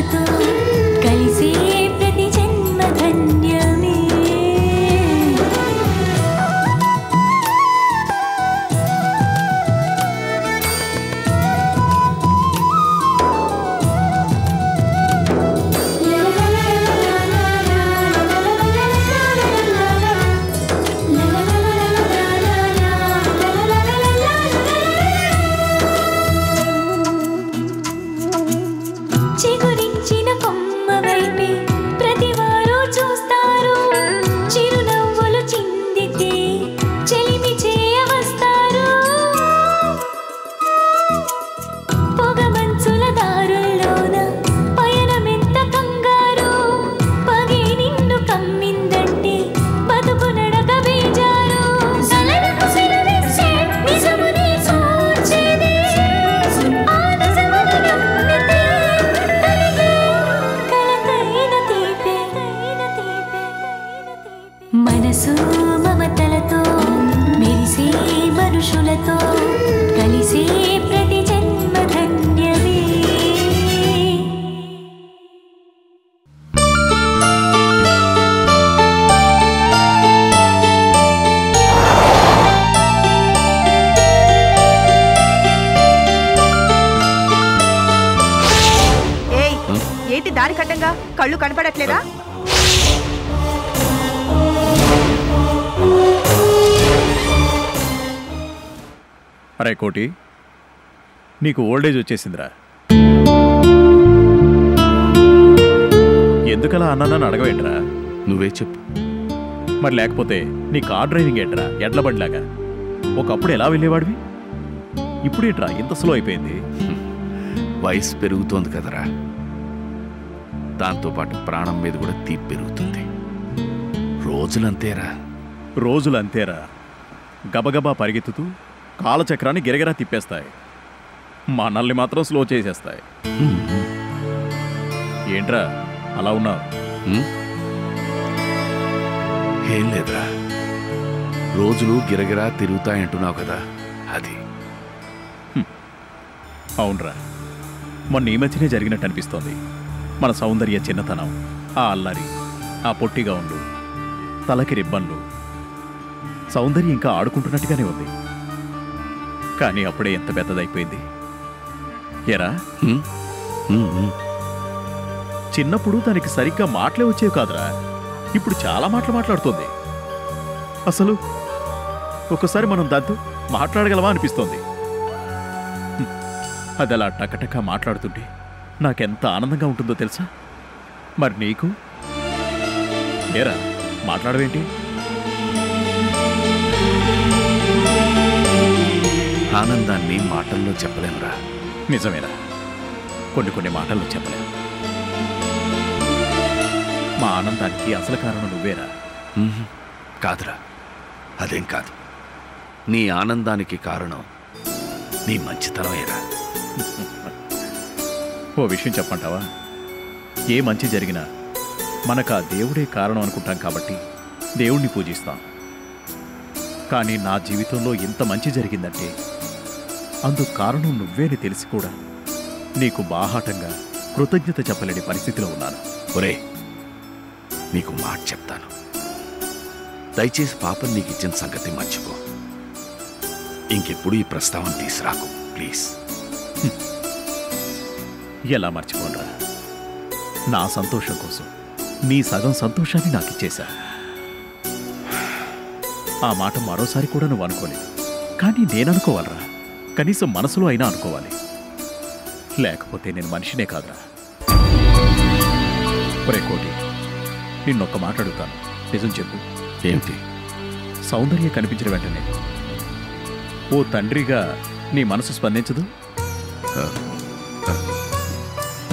మనుషులతో కలిసే ప్రతి జన్మ ధన్యమే. మనసు మమతలతో మెరిసే మనుషులతో కలిసే ప్రతి జన్మ ధన్యమే. ఏయ్, ఏంటి దారి కట్టంగా కళ్ళు కనపడట్లేదా? అరే కోటి, నీకు ఓల్డేజ్ వచ్చేసిందిరా. ఎందుకలా అన్నానని అడగవేంట్రా? నువ్వే చెప్పు. మరి లేకపోతే నీ కార్ డ్రైవింగ్ ఏంట్రా ఎడ్ల బండిలాగా? ఒకప్పుడు ఎలా వెళ్ళేవాడివి, ఇప్పుడేంట్రా ఇంత స్లో అయిపోయింది? వయసు పెరుగుతోంది కదరా, దాంతోపాటు ప్రాణం మీద కూడా తీపి పెరుగుతుంది. రోజులంతేరా. రోజులంతేరా, గబగబా పరిగెత్తుతూ కాలచక్రాన్ని గిరగిరా తిప్పేస్తాయి, మనల్ని మాత్రం స్లో చేసేస్తాయి. ఏంట్రా అలా ఉన్నావు? ఏం లేదురా, రోజులు గిరగిరా తిరుగుతాయంటున్నావు కదా, అది. అవునరా, మొన్న ఈ మధ్యనే జరిగినట్టు అనిపిస్తోంది. మన సౌందర్య చిన్నతనం, ఆ అల్లరి, ఆ పొట్టిగా ఉండు, తలకి రిబ్బన్లు, సౌందర్య ఇంకా ఆడుకుంటున్నట్టుగానే ఉంది. కానీ అప్పుడే ఎంత పెద్దదైపోయింది ఎరా. చిన్నప్పుడు దానికి సరిగ్గా మాటలే వచ్చేవి కాదురా, ఇప్పుడు చాలా మాటలు మాట్లాడుతోంది. అసలు ఒక్కసారి మనం దాంతో మాట్లాడగలవా అనిపిస్తోంది. అది అలా టకటక మాట్లాడుతుంటే నాకెంత ఆనందంగా ఉంటుందో తెలుసా? మరి నీకు ఏరా మాట్లాడవేంటి? ఆనందాన్ని మాటల్లో చెప్పలేమురా. నిజమేరా, కొన్ని మాటల్లో చెప్పలేము. మా ఆనందానికి అసలు కారణం నువ్వేరా. కాదురా, అదేం కాదు. నీ ఆనందానికి కారణం నీ మంచితనమేరా. ఓ విషయం చెప్పంటావా? ఏ మంచి జరిగినా మనకు ఆ దేవుడే కారణం అనుకుంటాం కాబట్టి దేవుణ్ణి పూజిస్తాం. కానీ నా జీవితంలో ఇంత మంచి జరిగిందంటే అందుకు కారణం నువ్వేని తెలిసి కూడా నీకు బాహాటంగా కృతజ్ఞత చెప్పలేని పరిస్థితిలో ఉన్నాను. ఒరే, నీకు మాట చెప్తాను, దయచేసి పాపం నీకు ఇచ్చిన సంగతి మర్చిపో. ఇంకెప్పుడు ఈ ప్రస్తావన తీసుకురాకు ప్లీజ్. ఎలా మర్చిపోనరా? నా సంతోషం కోసం నీ సగం సంతోషాన్ని నాకు ఇచ్చేశా. ఆ మాట మరోసారి కూడా నువ్వు అనుకోలేదు, కానీ నేననుకోవాలరా. కనీసం మనసులో అయినా అనుకోవాలి, లేకపోతే నేను మనిషినే కాదురా. ఒరే కోటి, నిన్నొక్క మాట అడుగుతాను, నిజం చెప్పు. ఏమిటి? సౌందర్య కనిపించిన వెంటనే ఓ తండ్రిగా నీ మనసు స్పందించదు?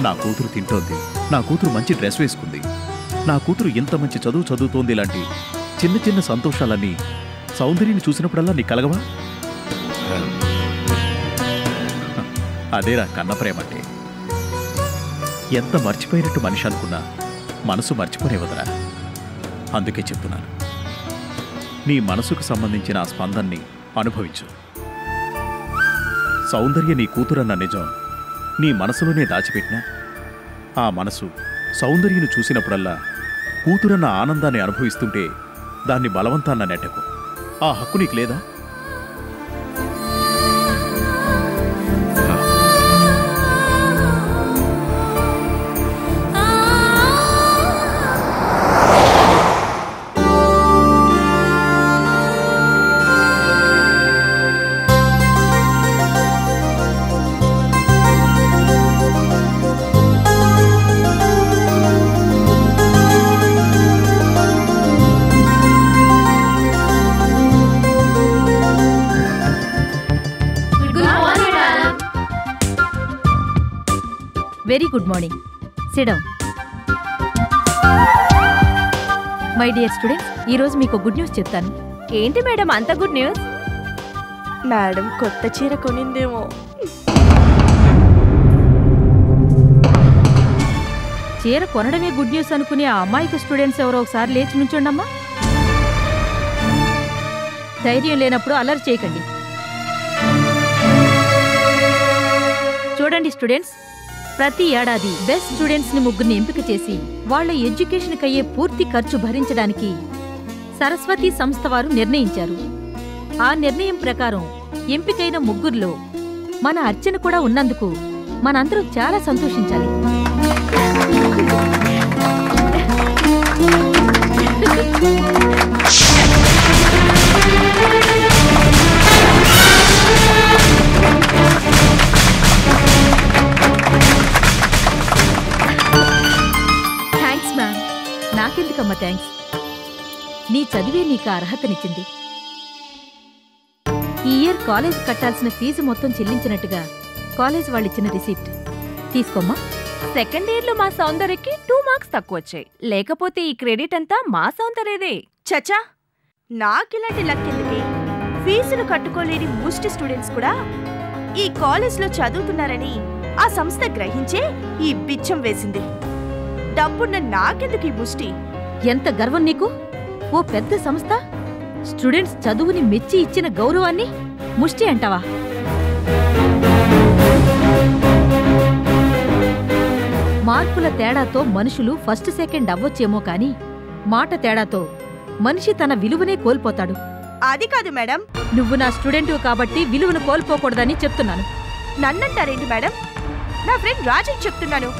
నా కూతురు తింటోంది, నా కూతురు మంచి డ్రెస్ వేసుకుంది, నా కూతురు ఇంత మంచి చదువు చదువుతోంది, ఇలాంటి చిన్న చిన్న సంతోషాలన్నీ సౌందర్యని చూసినప్పుడల్లా నీ కలగవా? అదేరా కన్న ప్రేమంటే. ఎంత మర్చిపోయినట్టు మనిషి అనుకున్నా మనసు మర్చిపోనేవదరా. అందుకే చెప్తున్నాను, నీ మనసుకు సంబంధించిన ఆ స్పందన్ని అనుభవించు. సౌందర్య నీ కూతురన్న నిజం నీ మనసులోనే దాచిపెట్టినా ఆ మనసు సౌందర్యను చూసినప్పుడల్లా కూతురన్న ఆనందాన్ని అనుభవిస్తుంటే దాన్ని బలవంతాన్న నెట్టకు. ఆ హక్కు నీకు లేదా? Very good morning. SIT down. My dear students, ఈరోజు మీకు గుడ్ న్యూస్ చెప్తాను. ఏంటి మేడం అంత గుడ్ న్యూస్? మేడం కొత్త చీర కొనిందేమో. చీర కొనడమే గుడ్ న్యూస్ అనుకునే ఆ అమ్మాయికి స్టూడెంట్స్ ఎవరో ఒకసారి లేచి నుంచోండమ్మా. ధైర్యం లేనప్పుడు అల్లరి చేయకండి. చూడండి స్టూడెంట్స్, ప్రతి ఏడాది బెస్ట్ స్టూడెంట్స్ ని ముగ్గురిని ఎంపిక చేసి వాళ్ల ఎడ్యుకేషన్ కయ్యే పూర్తి ఖర్చు భరించడానికి సరస్వతి సంస్థ వారు నిర్ణయించారు. ఆ నిర్ణయం ప్రకారం ఎంపికైన ముగ్గురిలో మన అర్చన కూడా ఉన్నందుకు మనందరం చాలా సంతోషించాలి. నాకెందుకమ్మా థ్యాంక్స్? నీ చదివే నీకు అర్హతనిచ్చింది. ఈ ఇయర్ కాలేజ్ కట్టాల్సిన ఫీజు మొత్తం చెల్లించినట్టుగా కాలేజ్ వాళ్ళిచ్చిన రిసీప్ట్ తీసుకోమ్మా. సెకండ్ ఇయర్ లో మా సౌందర్యకి 2 మార్క్స్ తక్కువ వచ్చాయి. లేకపోతే ఈ క్రెడిట్ అంతా మా సౌందర్యదే. చచా, నాకిలాంటి లక్కెందుకే? ఫీజులు కట్టుకోలేని ముష్టి స్టూడెంట్స్ కూడా ఈ కాలేజ్లో చదువుతున్నారని ఆ సంస్థ గ్రహించే ఈ బిచ్చం వేసింది. డబ్బున్న నాకెందుకు ఈ ముష్టి? ఎంత గర్వం నీకు! ఓ పెద్ద సంస్థ స్టూడెంట్స్ చదువుని మెచ్చి ఇచ్చిన గౌరవాన్ని ముష్టి అంటావా? మార్కుల తేడాతో మనుషులు ఫస్ట్ సెకండ్ అవ్వొచ్చేమో కాని మాట తేడాతో మనిషి తన విలువనే కోల్పోతాడు. అది కాదు మేడం. నువ్వు నా స్టూడెంటు కాబట్టి విలువను కోల్పోకూడదని చెప్తున్నాను. నన్నంటారేంటి మేడం? నా ఫ్రెండ్ రాజుకి చెప్తున్నాను.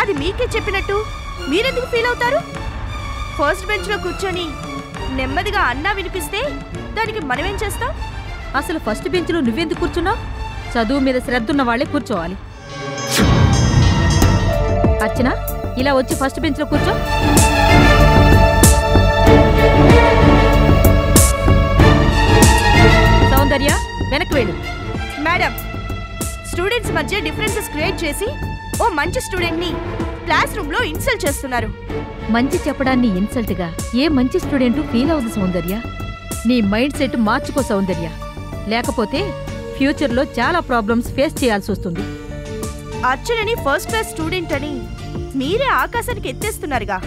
అది మీకే చెప్పినట్టు మీరెందుకు ఫీల్ అవుతారు? ఫస్ట్ బెంచ్ లో కూర్చొని నెమ్మదిగా అన్నా వినిపిస్తే దానికి మనమేం చేస్తాం? అసలు ఫస్ట్ బెంచ్లో నువ్వెందుకు కూర్చున్నావు? చదువు మీద శ్రద్ధున్న వాళ్లే కూర్చోవాలి. అర్చన, ఇలా వచ్చి ఫస్ట్ బెంచ్లో కూర్చో. సౌందర్య, వెనక్కి వెళ్ళు. మేడం, స్టూడెంట్స్ మధ్య డిఫరెన్సెస్ క్రియేట్ చేసి ఓ మంచి స్టూడెంట్ ని క్లాస్ రూమ్ లో ఇన్సల్ట్ చేస్తున్నారు. మంచి చెప్పడాన్ని ఇన్సల్ట్గా ఏ మంచి స్టూడెంటు ఫీల్ అవుతుంది సౌందర్య. నీ మైండ్ సెట్ మార్చుకో సౌందర్య, లేకపోతే ఫ్యూచర్లో చాలా ప్రాబ్లమ్స్ ఫేస్ చేయాల్సి వస్తుంది. అర్చనని ఫస్ట్ క్లాస్ స్టూడెంట్ అని మీరే ఆకాశానికి ఎత్తేస్తున్నారుగా.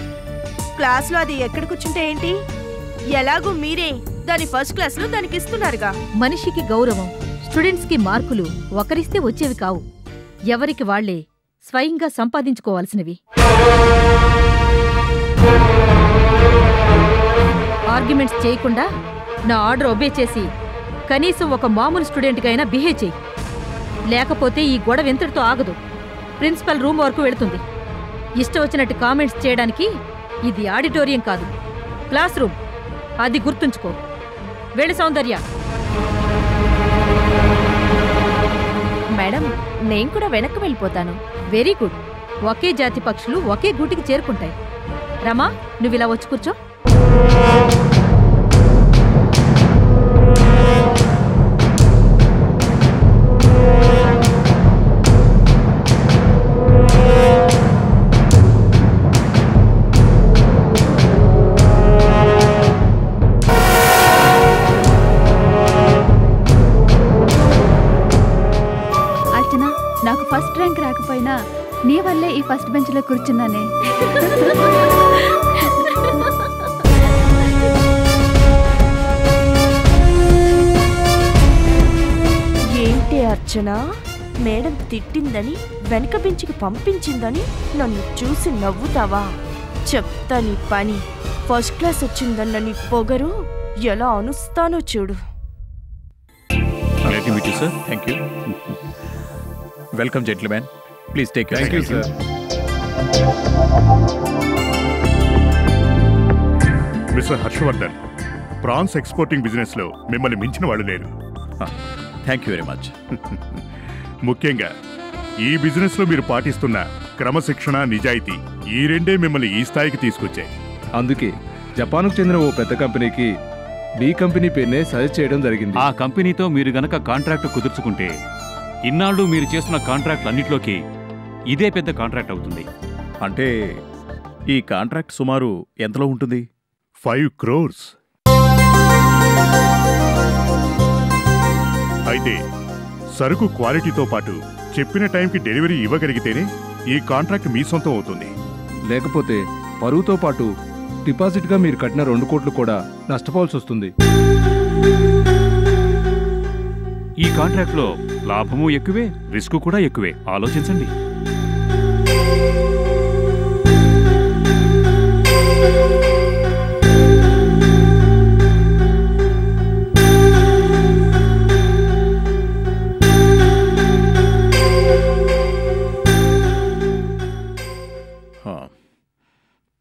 క్లాస్లో అది ఎక్కడ కూర్చుంటే ఏంటి? ఎలాగూ మీరే దాని ఫస్ట్ క్లాస్ లో దానికి ఇస్తున్నారుగా. మనిషికి గౌరవం, స్టూడెంట్స్కి మార్కులు ఒకరిస్తే వచ్చేవి కావు. ఎవరికి వాళ్లే స్వయంగా సంపాదించుకోవాల్సినవి. ఆర్గ్యుమెంట్స్ చేయకుండా నా ఆర్డర్ ఒబే చేసి కనీసం ఒక మామూలు స్టూడెంట్గా అయినా బిహేవ్ చేయి. లేకపోతే ఈ గొడవ ఎంతటితో ఆగదు, ప్రిన్సిపల్ రూమ్ వరకు వెళుతుంది. ఇష్టం వచ్చినట్టు కామెంట్స్ చేయడానికి ఇది ఆడిటోరియం కాదు, క్లాస్ రూమ్. అది గుర్తుంచుకో. వెళ్ళి సౌందర్య. మేడం, నేను కూడా వెనక్కి వెళ్ళిపోతాను. Very good. ఒకే జాతి పక్షులు ఒకే గూటికి చేరుకుంటాయి. రమా, నువ్విలా వచ్చి కూర్చో. అర్చన, నాకు ఫస్ట్ ర్యాంక్ రాకపోయినా నీ వల్లే ఈ ఫస్ట్ బెంచ్లో కూర్చున్నానే. ఏంటి అర్చన, మేడం తిట్టిందని వెనక బెంచికి పంపించిందని నన్ను చూసి నవ్వుతావా? చెప్తా నీ పని. ఫస్ట్ క్లాస్ వచ్చిందన్న నీ పొగరు ఎలా అనుస్తానో చూడు. Sir thank you. Welcome gentlemen, please take your. Thank you sir. Mister Harshavardhan, prawns exporting business లో మిమ్మల్ని మించిన వాళ్ళు లేరు. థ్యాంక్ యూ వెరీ మచ్. ముఖ్యంగా ఈ బిజినెస్ లో మీరు పాటిస్తున్న క్రమశిక్షణ, నిజాయితీ, ఈ రెండే మిమ్మల్ని ఈ స్థాయికి తీసుకొచ్చాయి. అందుకే జపాన్కు చెందిన ఓ పెద్ద కంపెనీకి డి కంపెనీ పేరునే సజెస్ట్ చేయడం జరిగింది. ఆ కంపెనీతో మీరు గనక కాంట్రాక్ట్ కుదుర్చుకుంటే ఇన్నాళ్ళు మీరు చేస్తున్న కాంట్రాక్ట్లన్నింటిలోకి ఇదే పెద్ద కాంట్రాక్ట్ అవుతుంది. అంటే ఈ కాంట్రాక్ట్ సుమారు ఎంతలో ఉంటుంది? 5 crores. అయితే సరుకు క్వాలిటీతో పాటు చెప్పిన టైంకి డెలివరీ ఇవ్వగలిగితేనే ఈ కాంట్రాక్ట్ మీ సొంతం అవుతుంది. లేకపోతే పరువుతో పాటు డిపాజిట్గా మీరు కట్టిన 2 కోట్లు కూడా నష్టపోవాల్సి వస్తుంది. ఈ కాంట్రాక్ట్లో లాభము ఎక్కువే, రిస్క్ కూడా ఎక్కువే. ఆలోచించండి.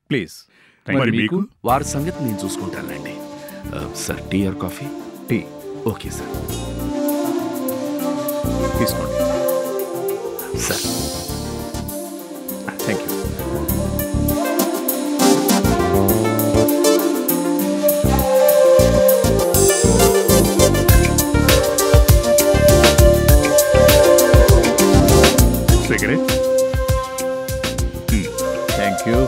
ప్లీజ్. మరి మీకు? వారి సంగతి నేను చూసుకుంటానండి. Sir, tea or coffee? Tea. Okay sir. తీసుకోండి sir. Thank you. Cigarette? Thank you.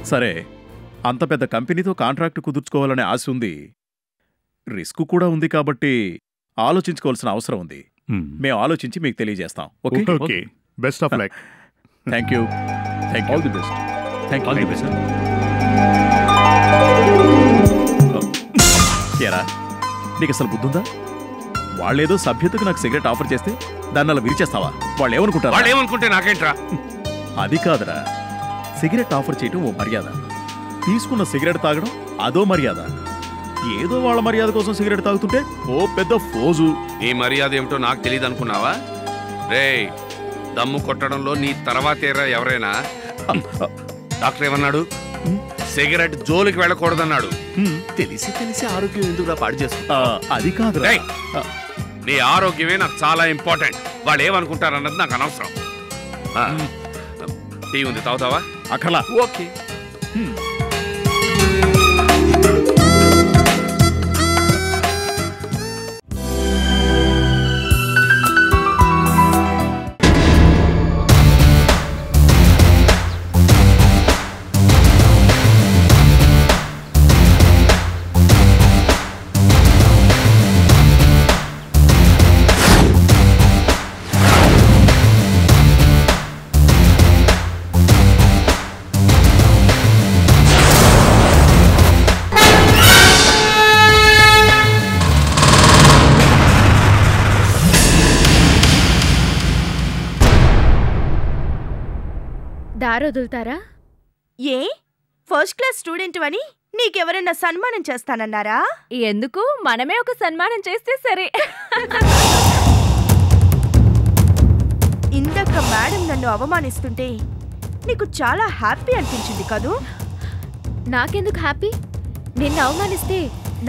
సరే, అంత పెద్ద కంపెనీతో కాంట్రాక్ట్ కుదుర్చుకోవాలనే ఆశ ఉంది, రిస్క్ కూడా ఉంది కాబట్టి ఆలోచించుకోవాల్సిన అవసరం ఉంది. మేము ఆలోచించి మీకు తెలియజేస్తాం. Okay? Okay. Best of luck. Thank you. Thank you. All the best. Thank you. ఏరా, నీకు అసలు బుద్ధుందా? వాళ్ళేదో సభ్యతకు నాకు సిగరెట్ ఆఫర్ చేస్తే దాన్ని అలా విరిచేస్తావా? వాళ్ళు ఏమనుకుంటారు? వాళ్ళు ఏమనుకుంటే నాకేంట్రా? అది కాదురా, సిగరెట్ ఆఫర్ చేయటం ఓ మర్యాద, తీసుకున్న సిగరెట్ తాగడం అదో మర్యాద. ఏదో వాళ్ళ మర్యాద కోసం సిగరెట్ తాగుతుంటే ఓ పెద్ద ఫోజు. ఈ మర్యాద ఏమిటో నాకు తెలియదు అనుకున్నావా? రేయ్, దమ్ము కొట్టడంలో నీ తర్వాతేరా ఎవరైనా. డాక్టర్ ఏమన్నాడు? సిగరెట్ జోలికి వెళ్ళకూడదన్నాడు. తెలిసి తెలిసి ఆరోగ్యం ఎందుకు పాడు చేస్తా? అది కాదు, నీ ఆరోగ్యమే నాకు చాలా ఇంపార్టెంట్. వాళ్ళు ఏమనుకుంటారన్నది నాకు అనవసరం. టీ ఉంది, తాగుతావా? అక్కలా. ఓకే. దారొదులుతారా? ఏ ఫస్ట్ క్లాస్ స్టూడెంట్ అని నీకెవరైనా సన్మానం చేస్తానన్నారా? ఎందుకు, మనమే ఒక సన్మానం చేస్తే సరే. ఇందాక మేడం నన్ను అవమానిస్తుంటే నీకు చాలా హ్యాపీ అనిపించింది కదూ? నాకెందుకు హ్యాపీ? నిన్ను అవమానిస్తే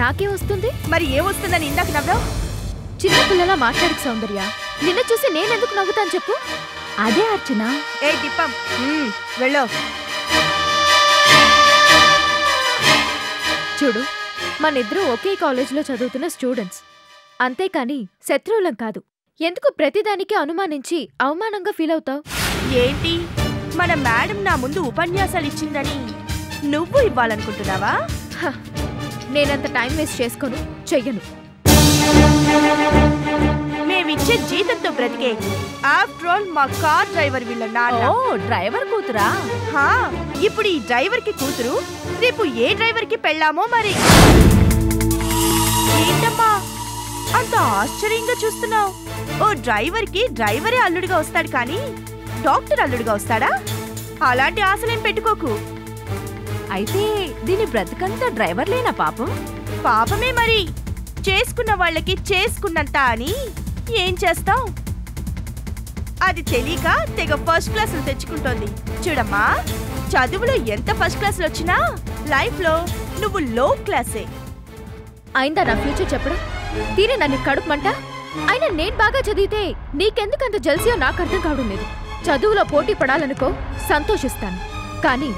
నాకే వస్తుంది? మరి ఏమొస్తుందని ఇందాక నవ్వావు? చిన్నపిల్లలా మాట్లాడకు సౌందర్య. నిన్ను చూసి నేనెందుకు నవ్వుతాను చెప్పు? అదే అర్చన. ఏ దీపం, వెళ్ళో. చూడు, మనిద్దరూ ఒకే కాలేజీలో చదువుతున్న స్టూడెంట్స్, అంతేకాని శత్రువులం కాదు. ఎందుకు ప్రతిదానికి అనుమానించి అవమానంగా ఫీల్ అవుతావు? ఏంటి, మన మేడం నా ముందు ఉపన్యాసాలు ఇచ్చిందని నువ్వు ఇవ్వాలనుకుంటున్నావా? నేనంత టైం వేస్ట్ చేసుకోను, చెయ్యను. మేమిచ్చే వచ్చే జీతంతో బ్రతికే ఆఫ్టర్ ఆల్ మా కార్ డ్రైవర్ వీళ్ళ నాన్న. ఓ డ్రైవర్ కూతురా? హా, ఇప్పుడు ఈ డ్రైవర్ కి కూతురు, రేపు ఏ డ్రైవర్ కి పెళ్ళామో మరి. ఏంటమ్మా అంత ఆశ్చర్యంగా చూస్తున్నావు? ఓ డ్రైవర్ కి డ్రైవరే అల్లుడిగా వస్తాడు కానీ డాక్టర్ అల్లుడిగా వస్తాడా? అలాంటి ఆశలేం పెట్టుకోకు. అయితే దీని బ్రతుకంతా డ్రైవర్ లేనా పాపం? పాపమే మరి. చేసుకున్న వాళ్ళకి చేసుకున్నంత అని ఏం చేస్తావు? అది తెలియక తెగ ఫస్ట్ క్లాసులు తెచ్చుకుంటోంది. చూడమ్మా, చదువులో ఎంత ఫస్ట్ క్లాసులు వచ్చినా లైఫ్ లో నువ్వు లో క్లాసే. అయిందా నా ఫ్యూచర్ చెప్పడం? తీరే నన్ను కడుపుమంట. అయినా నేను బాగా చదివితే నీకెందుకంత జల్సియో నాకు అర్థం కావడం లేదు. చదువులో పోటీ పడాలనుకో సంతోషిస్తాను, కానీ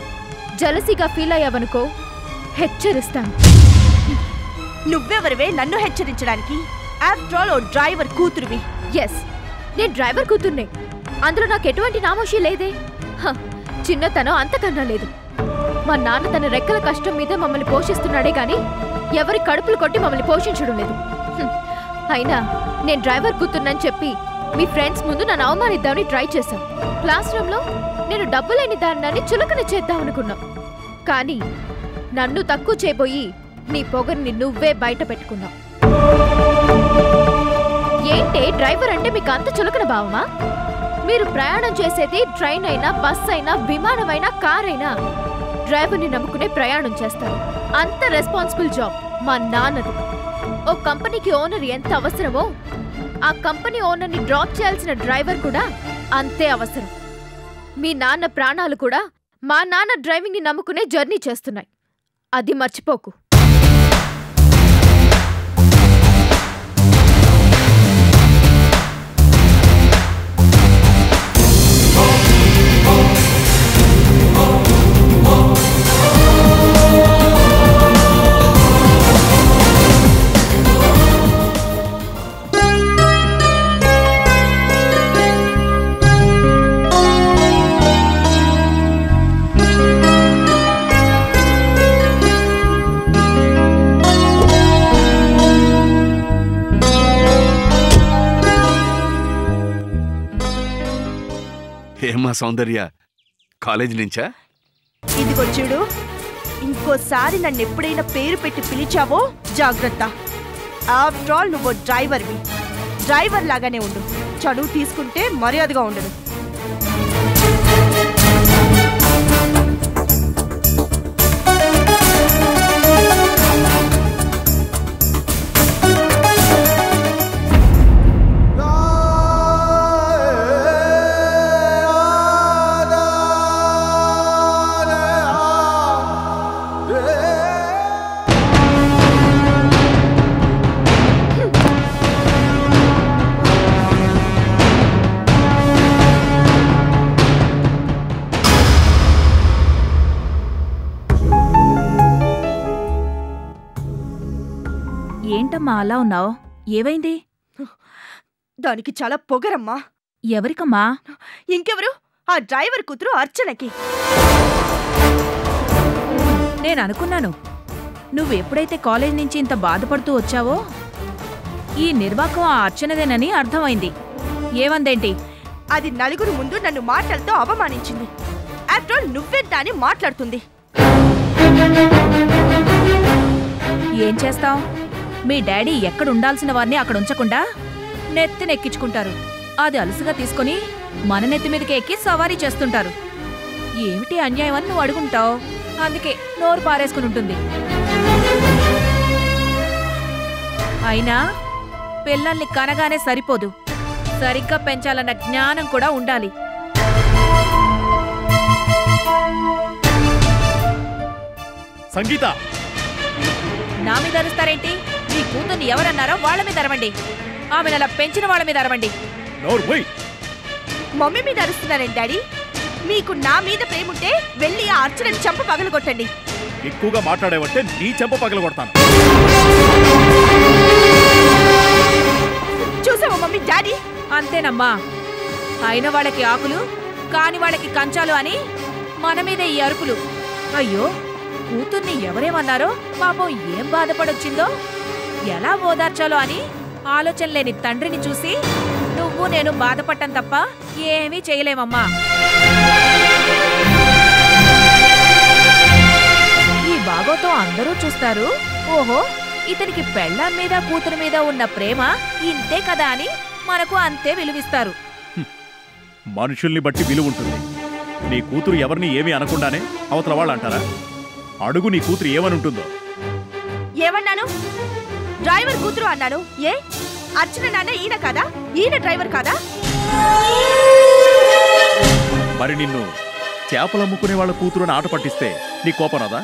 జలసీగా ఫీల్ అయ్యావనుకో హెచ్చరిస్తాను. నువ్వెవరివే నన్ను హెచ్చరించడానికి? ఆఫ్టర్ ఆల్ ఓ డ్రైవర్ కూతురువి. ఎస్, నేను డ్రైవర్ కూతుర్నే. అందులో నాకు ఎటువంటి నామోషి లేదే. చిన్నతనం అంతకన్నా లేదు. మా నాన్న తన రెక్కల కష్టం మీద మమ్మల్ని పోషిస్తున్నాడే గాని ఎవరి కడుపులు కొట్టి మమ్మల్ని పోషించడం లేదు. అయినా నేను డ్రైవర్ కూతుర్నని చెప్పి మీ ఫ్రెండ్స్ ముందు నన్ను అవమానిద్దామని ట్రై చేశాం. క్లాస్ రూమ్లో నేను డబ్బు లేని దాన్ని చులకన చేద్దామనుకున్నాం. కానీ నన్ను తక్కువ చేయబోయి నీ పొగర్ని నువ్వే బయట పెట్టుకున్నావు. ఏంటే డ్రైవర్ అంటే మీకు అంత చులకన భావమా? మీరు ప్రయాణం చేసేది ట్రైన్ అయినా, బస్ అయినా, విమానమైనా, కార్ అయినా డ్రైవర్ని నమ్ముకునే ప్రయాణం చేస్తారు. అంత రెస్పాన్సిబుల్ జాబ్ మా నాన్నది. ఓ కంపెనీకి ఓనర్ ఎంత అవసరమో ఆ కంపెనీ ఓనర్ని డ్రాప్ చేయాల్సిన డ్రైవర్ కూడా అంతే అవసరం. మీ నాన్న ప్రాణాలు కూడా మా నాన్న డ్రైవింగ్ని నమ్ముకునే జర్నీ చేస్తున్నాయి. అది మర్చిపోకు. ఏమ్మా సౌందర్య, కాలేజీ నుంచా? ఇదిగో చూడు, ఇంకోసారి నన్ను ఎప్పుడైనా పేరు పెట్టి పిలిచావో జాగ్రత్త. ఆఫ్టర్ ఆల్ నువ్వు డ్రైవర్వి. డ్రైవర్ లాగానే ఉండు. చదువు తీసుకుంటే మర్యాదగా ఉండదు. ఏంటమ్మా అలా ఉన్నావు? ఏవైంది? దానికి చాలా పొగరమ్మా. ఎవరికమ్మా? ఇంకెవరు? ఆ డ్రైవర్ కూతురు అర్చనకి. నేను అనుకున్నాను నువ్వెప్పుడైతే కాలేజ్ నుంచి ఇంత బాధపడుతూ వచ్చావో ఈ నిర్వాకం ఆ అర్చనదేనని అర్థమైంది. ఏమందేంటి? అది నలుగురు ముందు నన్ను మాటలతో అవమానించింది. ఆఫ్టర్ ఆల్ నువ్వెంత అని మాట్లాడుతుంది. ఏం చేస్తావ్? మీ డాడీ ఎక్కడుండాల్సిన వారిని అక్కడ ఉంచకుండా నెత్తినెక్కించుకుంటారు. అది అలుసుగా తీసుకుని మన నెత్తి మీదకి ఎక్కి సవారీ చేస్తుంటారు. ఏమిటి అన్యాయం అని నువ్వు అడుగుంటావు. అందుకే నోరు పారేసుకుని ఉంటుంది. అయినా పిల్లల్ని కనగానే సరిపోదు, సరిగ్గా పెంచాలన్న జ్ఞానం కూడా ఉండాలి. సంగీత, నా మీద అరుస్తారేంటి? మీ కూతుర్ని ఎవరన్నారో వాళ్ళ మీద అరవండి. ఆమెను అలా పెంచిన వాళ్ళ మీద అరవండి. మమ్మీ మీద అరుస్తున్నారేంటి డాడీ? మీకు నా మీద ప్రేముంటే వెళ్ళి ఆ అర్చనని చంప పగలగొట్టండి. ఎక్కువగా మాట్లాడేవంటే నీ చెంప పగలగొడతాను. చూసావా మమ్మీ, డాడీ? అంతేనమ్మా. అయిన వాళ్ళకి ఆకులు, కాని వాళ్ళకి కంచాలు అని మన మీద ఈ అరుపులు. అయ్యో, కూతుర్ని ఎవరేమన్నారో, పాపం ఏం బాధపడొచ్చిందో, ఎలా ఓదార్చాలో అని ఆలోచన లేని తండ్రిని చూసి నువ్వు నేను బాధపడటం తప్ప ఏమీ చేయలేమమ్మా. ఈ బాగోతో అందరూ చూస్తారు, ఓహో ఇతనికి పెళ్ళాం మీద కూతురు మీద ఉన్న ప్రేమ ఇంతే కదా అని మనకు అంతే విలువిస్తారు. మనుషుల్ని బట్టి విలువ ఉంటుంది. నీ కూతురు ఎవరిని ఏమీ అనకుండానే అవతల వాళ్ళు అంటారా? అడుగు నీ కూతురు ఏమని ఉంటుందో. ఏమన్నాను? డ్రైవర్ కూతురు అన్నాను. ఏ అర్చన నాన్న ఈయన కాదా? ఈయన డ్రైవర్ కాదా? మరి నిన్ను చేపలమ్ముకునే వాళ్ళ కూతురుని ఆట పట్టిస్తే నీ కోపం రాదా?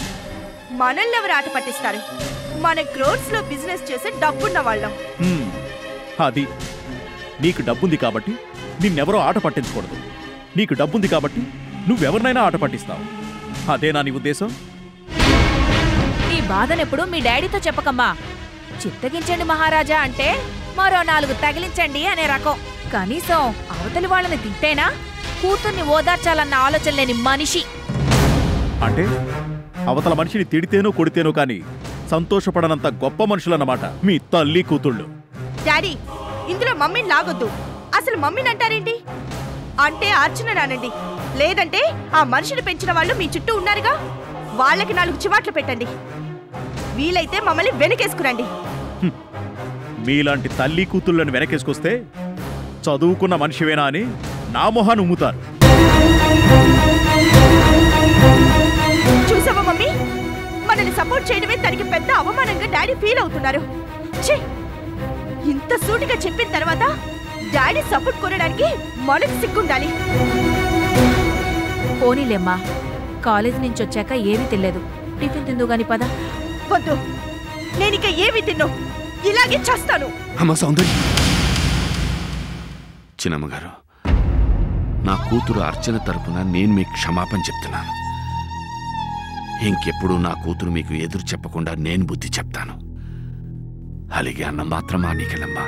మనల్ని ఎవరు ఆట పట్టిస్తారు? మన క్రోర్స్ లో బిజినెస్ చేసి డబ్బున్న వాళ్ళం. అది నీకు డబ్బుంది కాబట్టి నిన్నెవరో ఆట పట్టించకూడదు. నీకు డబ్బుంది కాబట్టి నువ్వెవరినైనా ఆట పట్టిస్తావు. అదేనా నీ ఉద్దేశం? ఈ బాధనెప్పుడు మీ డాడీతో చెప్పకమ్మా. చిత్తగించండి మహారాజా అంటే మరో 4 తగిలించండి అనే రకం. కనీసం అవతలి వాళ్ళని తిట్టేనా కూతుర్ని ఓదార్చాలన్న ఆలోచన లేని మనిషి. అంటే అవతల మనిషిని తిడితేనో కొడితేనో కానీ సంతోషపడనంత గొప్ప మనుషులన్నమాట మీ తల్లి కూతుళ్ళు. డాడీ ఇందులో మమ్మీని లాగొద్దు. అసలు మమ్మీని అంటారేంటి? అంటే అర్చన నానండి, లేదంటే ఆ మనిషిని పెంచిన వాళ్ళు మీ చుట్టూ ఉన్నారుగా, వాళ్ళకి 4 చివాట్లు పెట్టండి. వీలైతే మమ్మల్ని వెనకేసుకురండి. మీలాంటి తల్లి కూతుళ్ళని వెనకేసుకొస్తే చదువుకున్న మనిషివేనా అని నా మొహాన్ని ఉమ్ముతారు. చూసావా మమ్మీ, మనల్ని సపోర్ట్ చేయడమే తనకి పెద్ద అవమానంగా డాడీ ఫీల్ అవుతున్నారు. ఇంత సూటిగా చెప్పిన తర్వాత డాడీ సపోర్ట్ కొనడానికి మనకు సిగ్గుండాలి. పోనీలేమ్మా, కాలేజ్ నుంచి వచ్చాక ఏమీ తినలేదు, టిఫిన్ తిందు గాని పద. వద్దు, నేనిక ఏమీ తిన్ను, ఇలాగే చేస్తాను. అమ్మ సౌందర్య, చిన్నమ్మగారు, నా కూతురు అర్చన తరపున నేను మీకు క్షమాపణ చెప్తున్నాను. ఇంకెప్పుడు నా కూతురు మీకు ఎదురు చెప్పకుండా నేను బుద్ధి చెప్తాను. అలాగే అన్న మాత్రం నీకెళ్ళమ్మా.